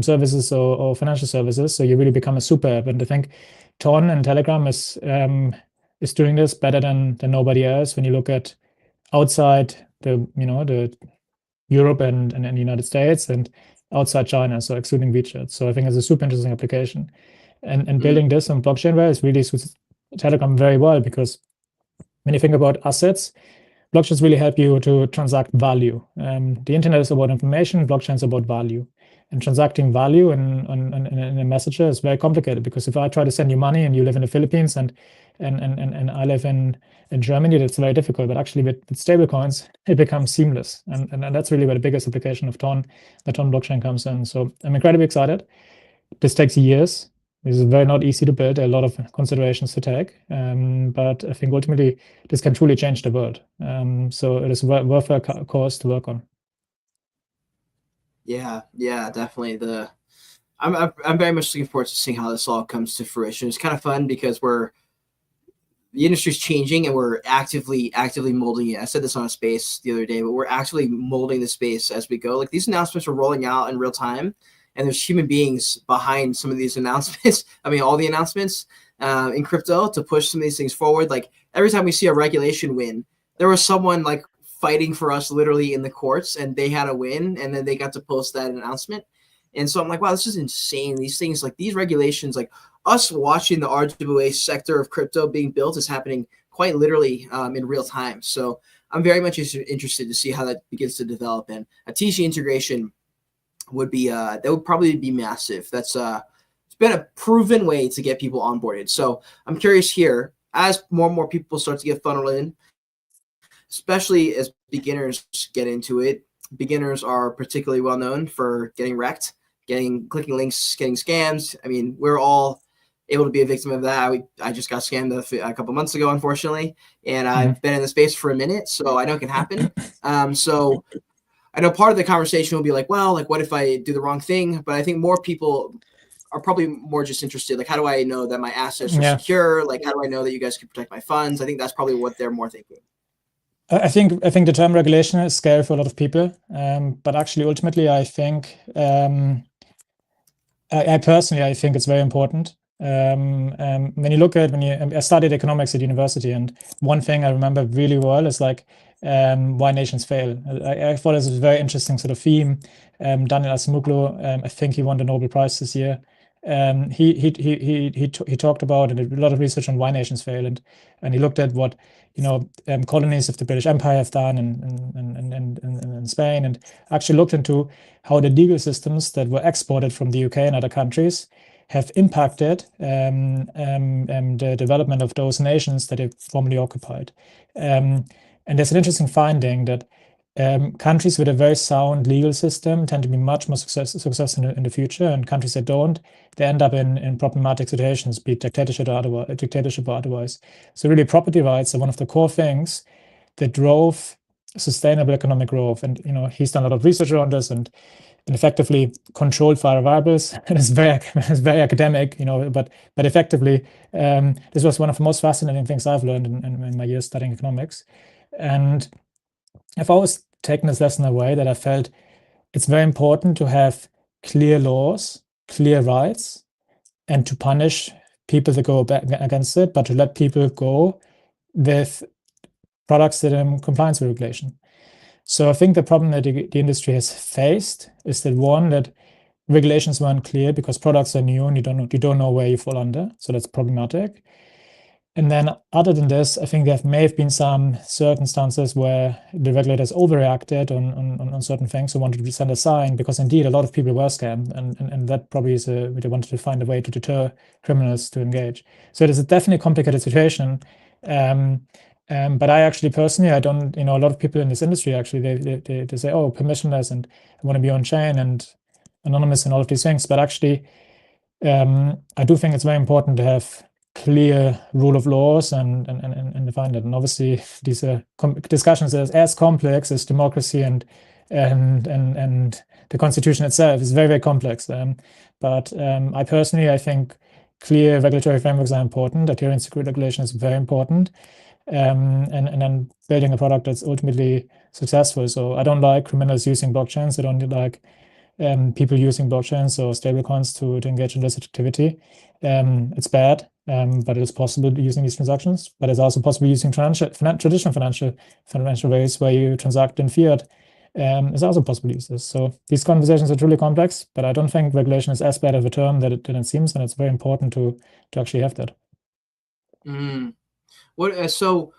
D: services or financial services, so you really become a super app. And I think Ton and Telegram is doing this better than nobody else. When you look at outside the Europe and the United States and outside China, so excluding WeChat. So I think it's a super interesting application, and building this on blockchain rails really suits Telegram very well, because when you think about assets, blockchains really help you to transact value. The internet is about information, blockchain is about value. And transacting value in a messenger is very complicated, because if I try to send you money and you live in the Philippines and I live in Germany, that's very difficult. But actually with stablecoins, it becomes seamless. And that's really where the biggest application of the Ton blockchain comes in. So I'm incredibly excited. This takes years. This is very not easy to build. There are a lot of considerations to take, but I think ultimately this can truly change the world. So it is worth a cause to work on.
A: Yeah, definitely. I'm very much looking forward to seeing how this all comes to fruition. It's kind of fun because the industry's changing and we're actively molding it. I said this on a space the other day, but we're actually molding the space as we go. Like, these announcements are rolling out in real time, and there's human beings behind some of these announcements. I mean, all the announcements in crypto to push some of these things forward. Like, every time we see a regulation win, there was someone like fighting for us literally in the courts, and they had a win, and then they got to post that announcement. And so I'm like, wow, this is insane. These things, like these regulations, like us watching the RWA sector of crypto being built is happening quite literally in real time. So I'm very much interested to see how that begins to develop. And a TC integration would be that would probably be massive. That's it's been a proven way to get people onboarded. So I'm curious here, as more and more people start to get funneled in, especially as beginners get into it. Beginners are particularly well known for getting wrecked, clicking links, getting scams. I mean, we're all able to be a victim of that. I just got scammed a couple months ago, unfortunately, and I've been in the space for a minute, so I know it can happen. So I know part of the conversation will be like, well, like, what if I do the wrong thing? But I think more people are probably more just interested, like, how do I know that my assets are secure? Like, how do I know that you guys can protect my funds? I think that's probably what they're more thinking.
D: I think the term regulation is scary for a lot of people, but actually, ultimately, I think I personally think it's very important. When you look at I studied economics at university, and one thing I remember really well is like why nations fail. I thought it was a very interesting sort of theme. Daniel Acemoglu, I think he won the Nobel Prize this year. He talked about, and a lot of research on why nations fail, and he looked at what colonies of the British Empire have done in Spain, and actually looked into how the legal systems that were exported from the UK and other countries have impacted the development of those nations that they formerly occupied. And there's an interesting finding that countries with a very sound legal system tend to be much more successful in the future, and countries that don't, they end up in problematic situations, be it dictatorship or otherwise. So really, property rights are one of the core things that drove sustainable economic growth. And he's done a lot of research around this and effectively controlled for variables. And it's very academic, but effectively, this was one of the most fascinating things I've learned in my years studying economics. And I've always taken this lesson away, that I felt it's very important to have clear laws, clear rights, and to punish people that go against it, but to let people go with products that are in compliance with regulation. So I think the problem that the industry has faced is that, one, that regulations weren't clear because products are new and you don't know where you fall under. So that's problematic. And then other than this, I think there may have been some circumstances where the regulators overreacted on certain things, so wanted to send a sign, because indeed a lot of people were scammed, and that probably is they wanted to find a way to deter criminals to engage. So it is a definitely complicated situation. But I actually personally, I don't, a lot of people in this industry actually, they say, oh, permissionless, and I want to be on chain and anonymous and all of these things. But actually, I do think it's very important to have clear rule of laws and define it. And obviously, these discussions are as complex as democracy and the constitution itself is very, very complex. But I personally, I think clear regulatory frameworks are important. Adherence to regulation is very important. And then building a product that's ultimately successful. So I don't like criminals using blockchains. I don't like people using blockchains or stablecoins to engage in illicit activity. It's bad, but it is possible using these transactions. But it's also possible using traditional financial ways where you transact in fiat. It's also possible to use this. So these conversations are truly complex, but I don't think regulation is as bad of a term that it seems, and it's very important to actually have that.
A: So,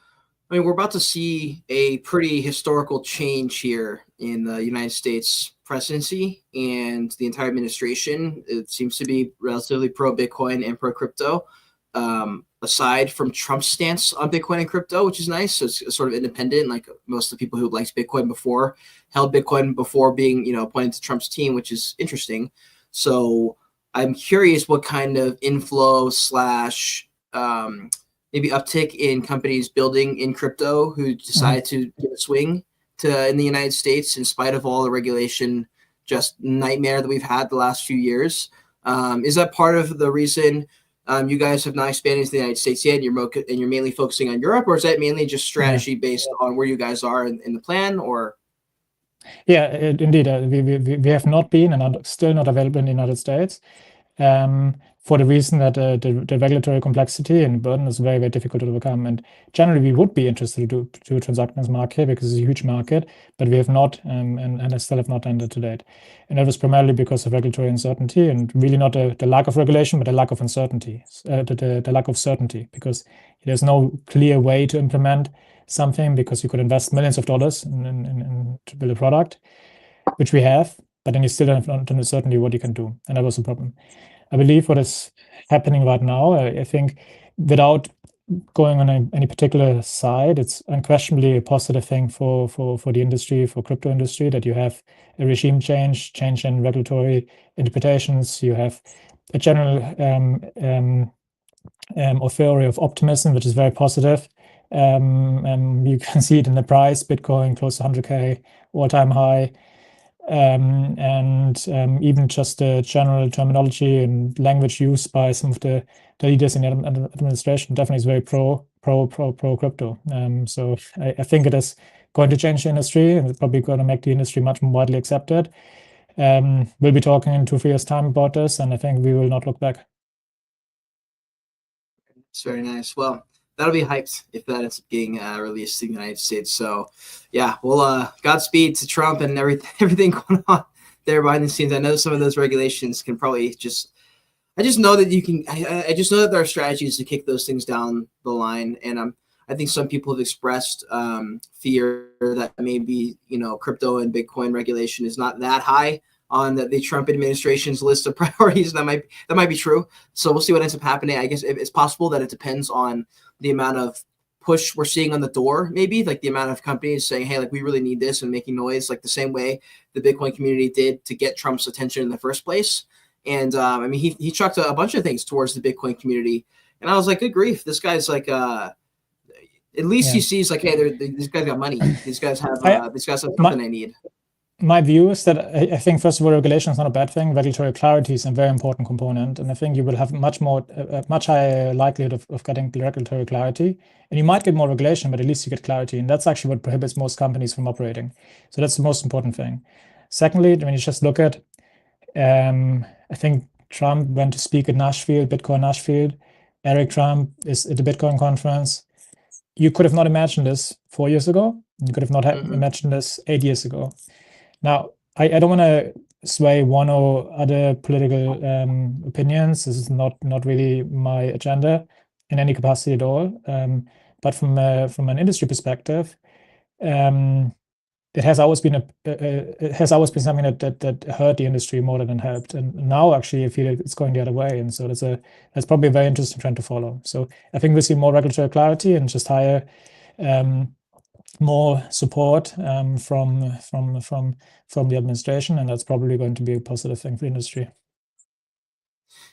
A: I mean, we're about to see a pretty historical change here in the United States presidency and the entire administration. It seems to be relatively pro-Bitcoin and pro-crypto, aside from Trump's stance on Bitcoin and crypto, which is nice. So it's sort of independent, like most of the people who liked Bitcoin before, held Bitcoin before being, appointed to Trump's team, which is interesting. So I'm curious what kind of inflow / maybe uptick in companies building in crypto who decide to give a swing to in the United States in spite of all the regulation just nightmare that we've had the last few years. Is that part of the reason you guys have not expanded to the United States yet, and you're mainly focusing on Europe, or is that mainly just strategy based on where you guys are in the plan? Or
D: indeed, we have not been and are still not available in the United States. For the reason that the regulatory complexity and burden is very, very difficult to overcome. And generally, we would be interested to transact in this market because it's a huge market, but we have not, and I still have not done that to date. And that was primarily because of regulatory uncertainty, and really not the lack of regulation, but the lack of uncertainty, the lack of certainty, because there's no clear way to implement something, because you could invest millions of dollars to build a product, which we have, but then you still don't know certainly what you can do. And that was the problem. I believe what is happening right now, I think without going on any particular side, it's unquestionably a positive thing for the industry, for crypto industry, that you have a regime change in regulatory interpretations. You have a general euphoria of optimism, which is very positive. You can see it in the price, Bitcoin close to 100K all-time high. And even just the general terminology and language used by some of the leaders in the administration definitely is very pro crypto. So I think it is going to change the industry, and it's probably going to make the industry much more widely accepted. We'll be talking in 2-3 years' time about this, and I think we will not look back.
A: It's very nice. Well, that'll be hyped if that ends up getting released in the United States. So, yeah, well, Godspeed to Trump and everything going on there behind the scenes. I know some of those regulations can probably I just know that you can. I just know that there are strategies to kick those things down the line, and I think some people have expressed fear that maybe crypto and Bitcoin regulation is not that high on the Trump administration's list of priorities. That might be true. So we'll see what ends up happening. I guess it's possible that it depends on the amount of push we're seeing on the door, maybe like the amount of companies saying, hey, like we really need this, and making noise, like the same way the Bitcoin community did to get Trump's attention in the first place. And I mean, he chucked a bunch of things towards the Bitcoin community, and I was like, good grief, this guy's like, at least he sees like, hey, these guys got money. These guys have something I need.
D: My view is that I think, first of all, regulation is not a bad thing. Regulatory clarity is a very important component, and I think you will have a much higher likelihood of getting regulatory clarity. And you might get more regulation, but at least you get clarity, and that's actually what prohibits most companies from operating. So that's the most important thing. Secondly, when you just look at, I think Trump went to speak at Bitcoin Nashville. Eric Trump is at the Bitcoin conference. You could have not imagined this 4 years ago. You could have not imagined this 8 years ago. Now, I don't want to sway one or other political opinions. This is not really my agenda. in any capacity at all. But from an industry perspective, it has always been something that hurt the industry more than it helped. And now actually I feel it's going the other way. And so that's probably a very interesting trend to follow. So I think we'll see more regulatory clarity and just higher more support from the administration, and that's probably going to be a positive thing for the industry.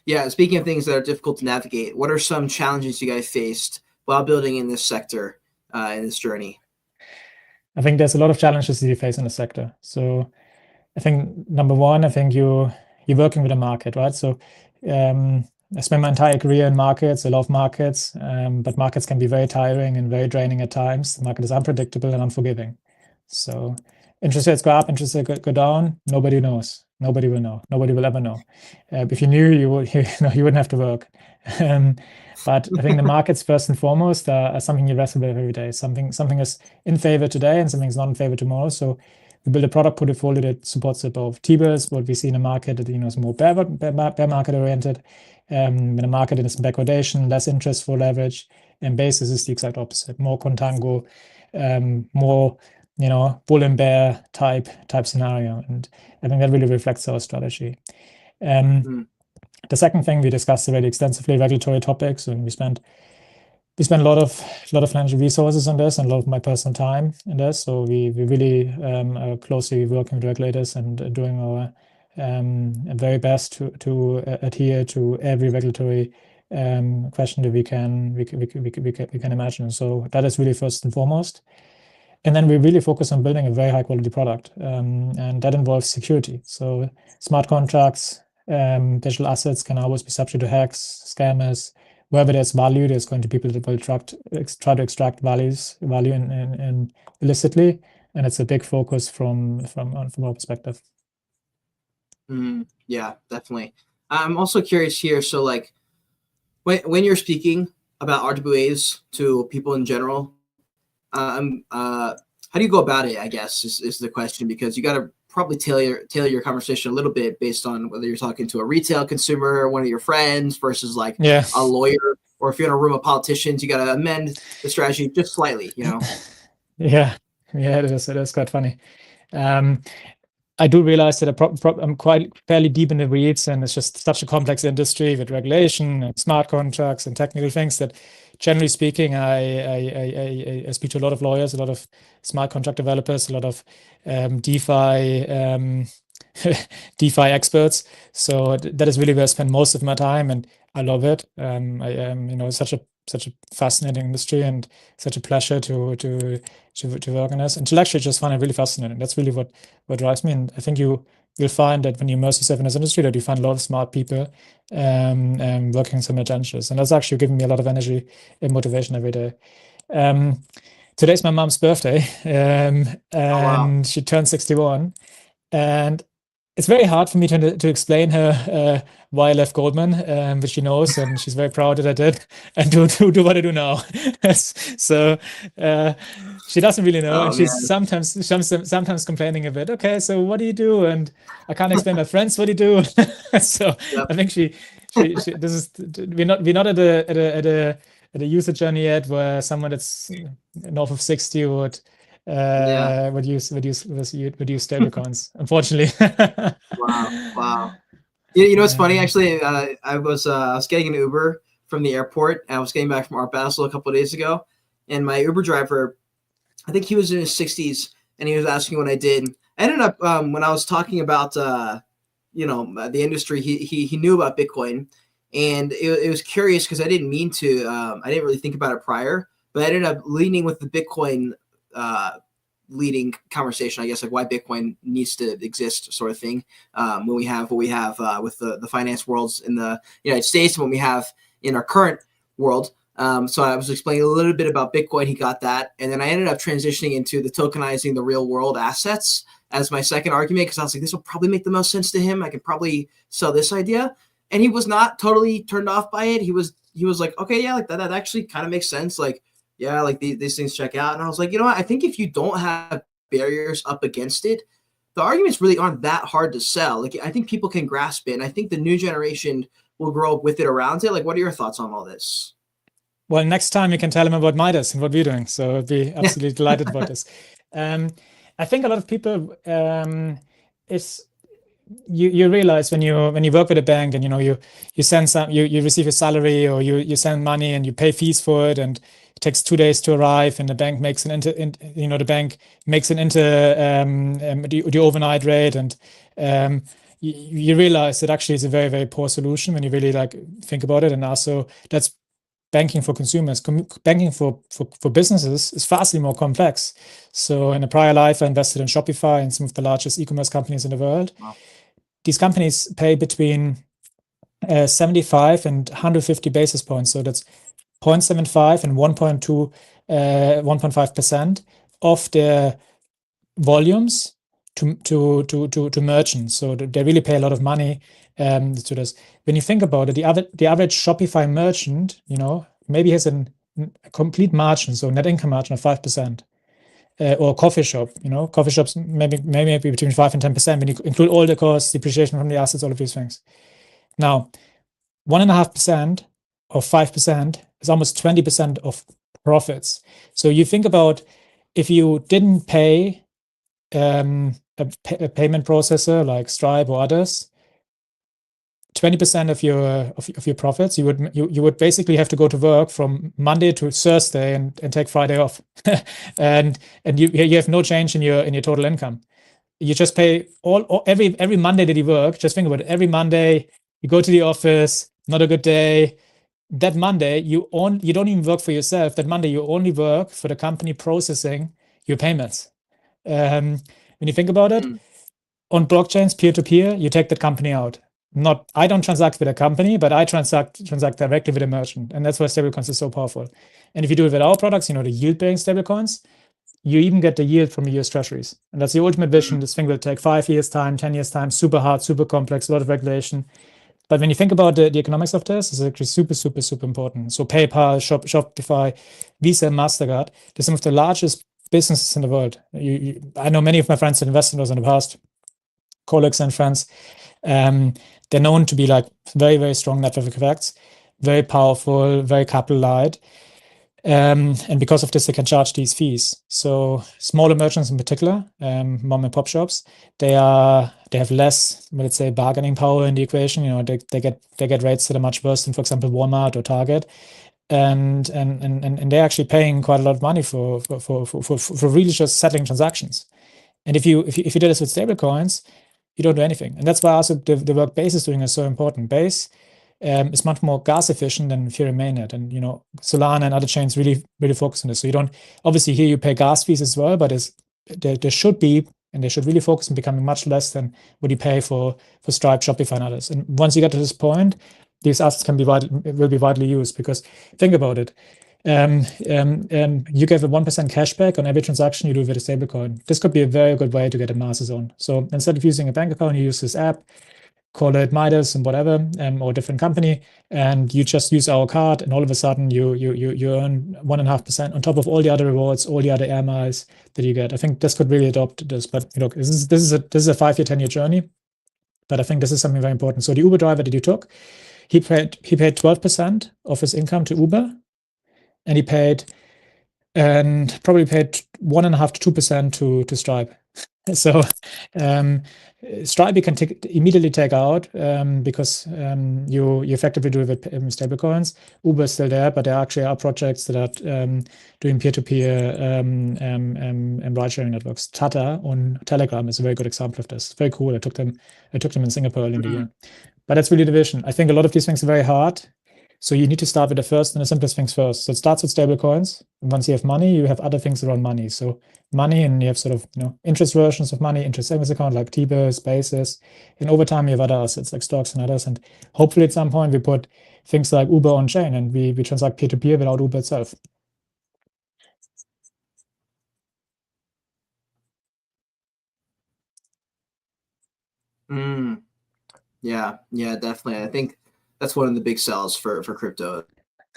A: Yeah, speaking of things that are difficult to navigate, what are some challenges you guys faced while building in this sector, in this journey?
D: I think there's a lot of challenges that you face in the sector. So I think number one, I think you're working with a market, right? So I spent my entire career in markets. I love markets, but markets can be very tiring and very draining at times. The market is unpredictable and unforgiving. So interest rates go up, interest rates go down. Nobody knows. Nobody will know. Nobody will ever know. If you knew, you wouldn't have to work. But I think the markets, first and foremost, are something you wrestle with every day. Something is in favor today and something is not in favor tomorrow. So we build a product portfolio that supports it both. T-bills, what we see in a market that is more bear market oriented, in a market that is backwardation, less interest for leverage, and basis is the exact opposite, more contango, more bull and bear type scenario. And I think that really reflects our strategy. The second thing we discussed already extensively, regulatory topics, and we spent a lot of financial resources on this and a lot of my personal time in this. So we really are closely working with regulators and doing our very best to adhere to every regulatory question that we can imagine. So that is really first and foremost. And then we really focus on building a very high quality product, and that involves security. So smart contracts, digital assets can always be subject to hacks, scammers. Wherever there's value, there's going to be people that will try to extract value in illicitly, and it's a big focus from our perspective.
A: Yeah, definitely. I'm also curious here. So, like, when you're speaking about RWAs to people in general, how do you go about it? I guess is the question, because you got to probably tailor your conversation a little bit based on whether you're talking to a retail consumer or one of your friends versus like a lawyer, or if you're in a room of politicians, you got to amend the strategy just slightly,
D: Yeah, it is quite funny. I do realize that I'm quite fairly deep in the weeds, and it's just such a complex industry with regulation and smart contracts and technical things that, generally speaking, I speak to a lot of lawyers, a lot of smart contract developers, a lot of DeFi experts. So that is really where I spend most of my time, and I love it. It's such a fascinating industry and such a pleasure to work on this. Intellectually, just find it really fascinating. That's really what drives me. And I think you'll find that when you immerse yourself in this industry, that you find a lot of smart people working some adventures. And that's actually giving me a lot of energy and motivation every day. Today's my mom's birthday, and she turned 61. And it's very hard for me to explain her why I left Goldman, which she knows, and she's very proud that I did, and do what I do now. So she doesn't really know, and she's sometimes complaining a bit. Okay, so what do you do? And I can't explain my friends what do you do. So I think we're not at a user journey yet where someone that's north of 60 would use stablecoins, unfortunately.
A: Wow. It's funny, actually. I was getting an Uber from the airport. I was getting back from Art Basel a couple of days ago, and my Uber driver, I think he was in his 60s, and he was asking what I did. I ended up when I was talking about the industry, he knew about Bitcoin, and it was curious because I didn't mean to. I didn't really think about it prior, but I ended up leaning with the Bitcoin leading conversation, I guess, like why Bitcoin needs to exist, sort of thing. When we have what we have with the finance worlds in the United States, and what we have in our current world. So I was explaining a little bit about Bitcoin. He got that, and then I ended up transitioning into the tokenizing the real world assets as my second argument, because I was like, this will probably make the most sense to him. I could probably sell this idea, and he was not totally turned off by it. He was like, okay, yeah, like that actually kind of makes sense. Like, yeah, like these things check out. And I was like, you know what? I think if you don't have barriers up against it, the arguments really aren't that hard to sell. Like, I think people can grasp it. And I think the new generation will grow up with it around it. Like, what are your thoughts on all this?
D: Well, next time you can tell him about MIDAS and what we're doing. So I'd be absolutely delighted about this. I think a lot of people you realize when you work with a bank and you send you receive a salary, or you send money and you pay fees for it, and it takes 2 days to arrive, and the bank makes the overnight rate, and you realize that actually it's a very, very poor solution when you really think about it. And also that's banking for consumers. Banking for businesses is vastly more complex. So in a prior life, I invested in Shopify and some of the largest e-commerce companies in the world.
A: Wow.
D: These companies pay between 75 and 150 basis points. So that's 0.75 and 1.5% of their volumes to merchants. So they really pay a lot of money to this. When you think about it, the average Shopify merchant, maybe has a complete margin, so net income margin of 5%. Or coffee shop, coffee shops maybe between 5 and 10% when you include all the costs, depreciation from the assets, all of these things. Now, 1.5% or 5% is almost 20% of profits. So you think about if you didn't pay a payment processor like Stripe or others 20% of your profits, you would basically have to go to work from Monday to Thursday and take Friday off, and you have no change in your total income. You just pay every Monday that you work. Just think about it. Every Monday you go to the office, not a good day. That Monday you don't even work for yourself. That Monday you only work for the company processing your payments. When you think about it, on blockchains, peer-to-peer, you take that company out. I don't transact with a company, but I transact directly with a merchant, and that's why stablecoins is so powerful. And if you do it with our products, the yield-bearing stablecoins, you even get the yield from US Treasuries, and that's the ultimate vision. This thing will take 5 years' time, 10 years' time, super hard, super complex, a lot of regulation. But when you think about the economics of this, it's actually super, super, super important. So PayPal, Shopify, Visa, MasterCard, they're some of the largest businesses in the world. I know many of my friends that invested in those in the past, colleagues and friends. They're known to be very, very strong network effects, very powerful, very capital light. And because of this, they can charge these fees. So smaller merchants in particular, mom and pop shops, they have less, let's say, bargaining power in the equation. They get rates that are much worse than, for example, Walmart or Target. And they're actually paying quite a lot of money for really just settling transactions. And if you do this with stablecoins, you don't do anything. And that's why also the work Base is doing is so important. Base is much more gas efficient than Ethereum mainnet. And, Solana and other chains really, really focus on this. So you don't, obviously here you pay gas fees as well, but there should be, and they should really focus on becoming much less than what you pay for Stripe, Shopify, and others. And once you get to this point, these assets will be widely used, because think about it. You get a 1% cashback on every transaction you do with a stablecoin. This could be a very good way to get a masses on. So instead of using a bank account, you use this app, call it MIDAS and whatever, or a different company, and you just use our card, and all of a sudden you earn 1.5% on top of all the other rewards, all the other air miles that you get. I think this could really adopt this. But look, this is a 5-year, 10-year journey. But I think this is something very important. So the Uber driver that you took, he paid 12% of his income to Uber. And he probably paid 1.5 to 2% to Stripe. So Stripe you can immediately take out because you effectively do it with stablecoins. Uber is still there, but there actually are projects that are doing peer-to-peer ride-sharing networks. Tata on Telegram is a very good example of this. Very cool. I took them in Singapore early in the year. But that's really the vision. I think a lot of these things are very hard. So you need to start with the first and the simplest things first. So it starts with stablecoins. And once you have money, you have other things around money. So money, and you have sort of interest versions of money, interest savings account like T-bills, bases. And over time, you have other assets like stocks and others. And hopefully at some point, we put things like Uber on chain, and we transact peer-to-peer without Uber itself.
A: Yeah, definitely. I think that's one of the big sells for crypto.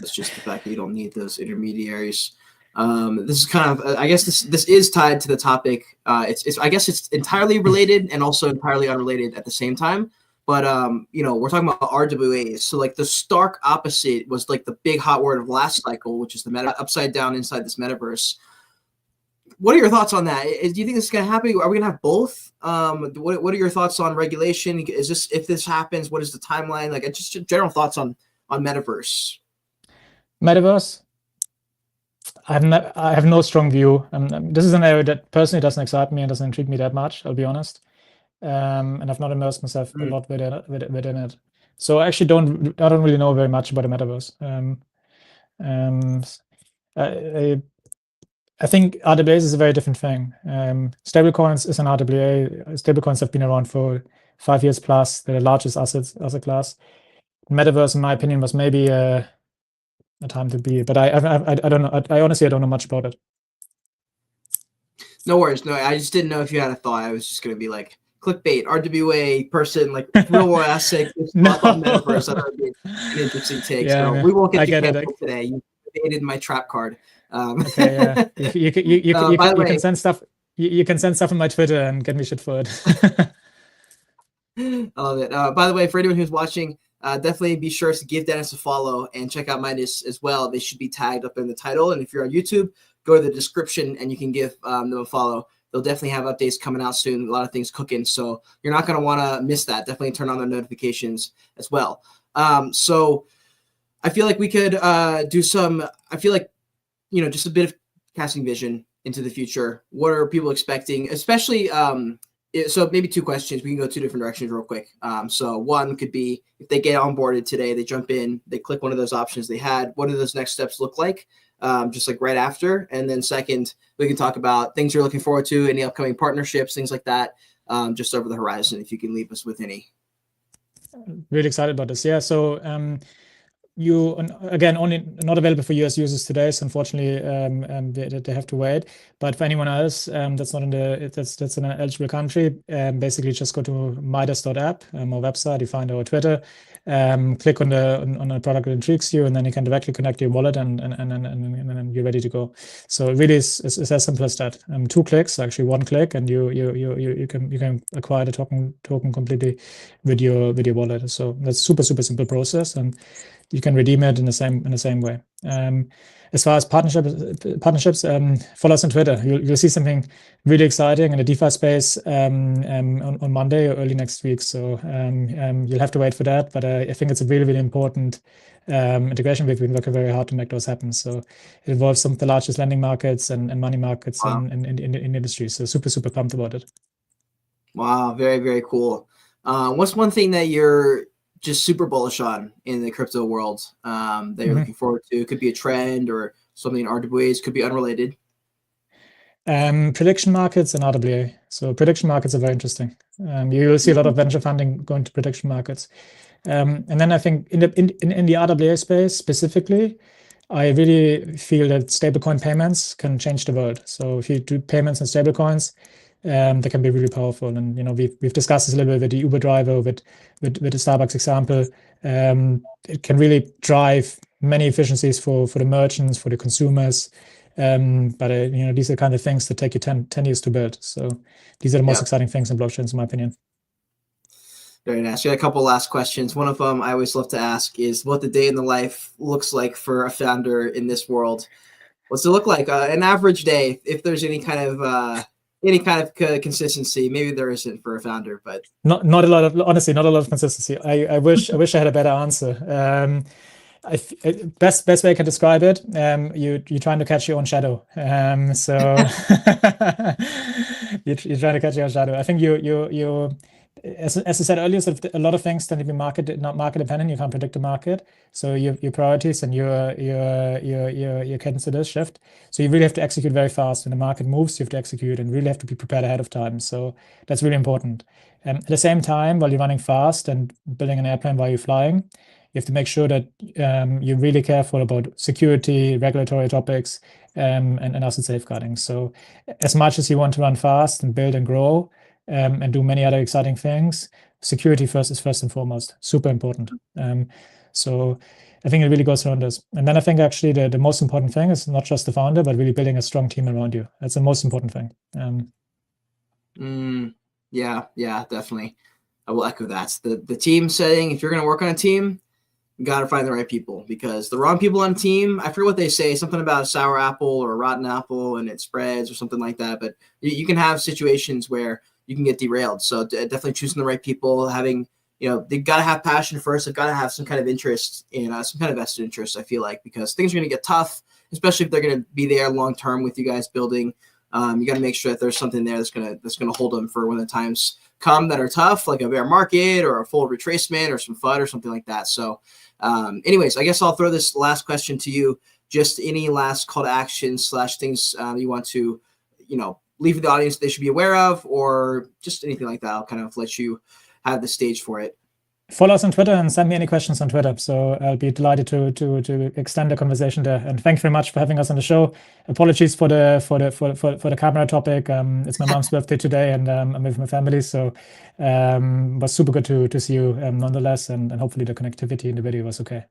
A: It's just the fact that you don't need those intermediaries. This is kind of, I guess this is tied to the topic. I guess it's entirely related and also entirely unrelated at the same time. But we're talking about RWAs. So like the stark opposite was like the big hot word of last cycle, which is the meta upside down inside this metaverse. What are your thoughts on that? Do you think this is going to happen? Are we going to have both? What are your thoughts on regulation? Is this, if this happens, what is the timeline? Like, just general thoughts on metaverse.
D: Metaverse. I have no strong view. This is an area that personally doesn't excite me and doesn't intrigue me that much, I'll be honest. And I've not immersed myself a lot within it. So I actually don't really know very much about the metaverse. I think RWAs is a very different thing. Stablecoins is an RWA. Stablecoins have been around for 5 years plus. They're the largest asset class. Metaverse, in my opinion, was maybe a time to be, but I don't know. I honestly don't know much about it.
A: No worries. No, I just didn't know if you had a thought. I was just going to be like clickbait, RWA person, like real world asset
D: No.
A: on metaverse. I thought it'd be an interesting take.
D: Yeah,
A: so we won't get
D: I
A: you
D: get it.
A: canceled today. You evaded my trap card.
D: Okay, yeah. You can send stuff. You can send stuff on my Twitter and get me shit for it.
A: I love it. By the way, for anyone who's watching, definitely be sure to give Dennis a follow and check out MIDAS as well. They should be tagged up in the title. And if you're on YouTube, go to the description and you can give them a follow. They'll definitely have updates coming out soon. A lot of things cooking. So you're not going to want to miss that. Definitely turn on their notifications as well. So I feel like we could do some, I feel like, just a bit of casting vision into the future. What are people expecting? Especially, so maybe two questions. We can go two different directions real quick. So one could be if they get onboarded today, they jump in, they click one of those options they had. What do those next steps look like? Just like right after. And then second, we can talk about things you're looking forward to, any upcoming partnerships, things like that, just over the horizon, if you can leave us with any.
D: Really excited about this. Yeah. So you, again, only not available for US users today, so unfortunately they have to wait. But for anyone else that's not in that's in an eligible country, basically just go to midas.app, our website. You find our Twitter, click on the product that intrigues you, and then you can directly connect your wallet, and you're ready to go. So it really is as simple as that. 2 clicks, actually 1 click, and you can acquire the token completely with your wallet. So that's super simple process, and you can redeem it in the same way. As far as partnerships, follow us on Twitter. You'll see something really exciting in the DeFi space on Monday or early next week. So you'll have to wait for that. But I think it's a really important integration. We've been working very hard to make those happen. So it involves some of the largest lending markets and money markets in the industry. So super pumped about it.
A: Wow, very cool. What's one thing that you're just super bullish on in the crypto world that you're looking forward to? It could be a trend or something in RWAs, could be unrelated.
D: Prediction markets and RWA. So prediction markets are very interesting. You will see a lot of venture funding going to prediction markets. And then I think in the RWA space specifically, I really feel that stablecoin payments can change the world. So if you do payments in stablecoins, they can be really powerful. And we've discussed this a little bit with the Uber driver, with the Starbucks example. It can really drive many efficiencies for the merchants, for the consumers. But these are the kind of things that take you 10 years to build. So these are the most exciting things in blockchains, in my opinion.
A: Very nice. We got a couple last questions. One of them I always love to ask is what the day in the life looks like for a founder in this world. What's it look like? An average day, if there's any kind of consistency. Maybe there isn't for a founder, but
D: not a lot of, honestly, not a lot of consistency. I wish I had a better answer. Best way I can describe it, you're trying to catch your own shadow. So you're trying to catch your own shadow. I think you as I said earlier, sort of a lot of things tend to be not market dependent. You can't predict the market, so your priorities and your cadence to this shift. So you really have to execute very fast. When the market moves, you have to execute and really have to be prepared ahead of time. So that's really important. At the same time, while you're running fast and building an airplane while you're flying, you have to make sure that you're really careful about security, regulatory topics, and asset safeguarding. So as much as you want to run fast and build and grow, and do many other exciting things, security first is first and foremost, super important. So I think it really goes around this. And then I think actually the most important thing is not just the founder, but really building a strong team around you. That's the most important thing.
A: Yeah, definitely. I will echo that. The team setting, if you're going to work on a team, you got to find the right people, because the wrong people on a team, I forget what they say, something about a sour apple or a rotten apple and it spreads or something like that. But you can have situations where you can get derailed. So definitely choosing the right people, having, they've got to have passion first. They've got to have some kind of interest in some kind of vested interest, I feel like, because things are going to get tough, especially if they're going to be there long term with you guys building. You got to make sure that there's something there that's going to hold them for when the times come that are tough, like a bear market or a full retracement or some FUD or something like that. So anyways, I guess I'll throw this last question to you. Just any last call to action / things you want to, leave with the audience they should be aware of, or just anything like that. I'll kind of let you have the stage for it.
D: Follow us on Twitter and send me any questions on Twitter. So I'll be delighted to extend the conversation there. And thank you very much for having us on the show. Apologies for the camera topic. It's my mom's birthday today, and I'm with my family. So it was super good to see you nonetheless, and hopefully the connectivity in the video was okay.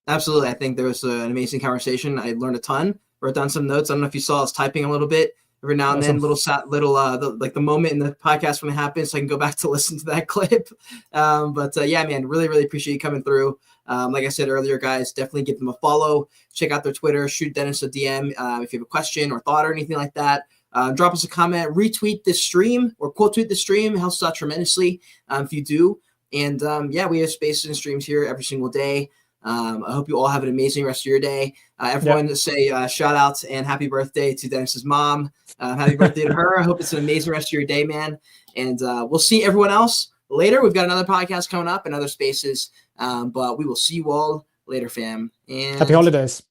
A: Absolutely. I think there was an amazing conversation. I learned a ton. Wrote down some notes. I don't know if you saw us typing a little bit every now and then, like the moment in the podcast when it happens, so I can go back to listen to that clip. But yeah, man, really, really appreciate you coming through. Like I said earlier, guys, definitely give them a follow. Check out their Twitter. Shoot Dennis a DM if you have a question or thought or anything like that. Drop us a comment. Retweet this stream or quote tweet the stream. It helps out tremendously if you do. And yeah, we have spaces and streams here every single day. I hope you all have an amazing rest of your day. Everyone say shout out and happy birthday to Dennis's mom. Happy birthday to her. I hope it's an amazing rest of your day, man. And we'll see everyone else later. We've got another podcast coming up and other spaces. But we will see you all later, fam. And
D: happy holidays.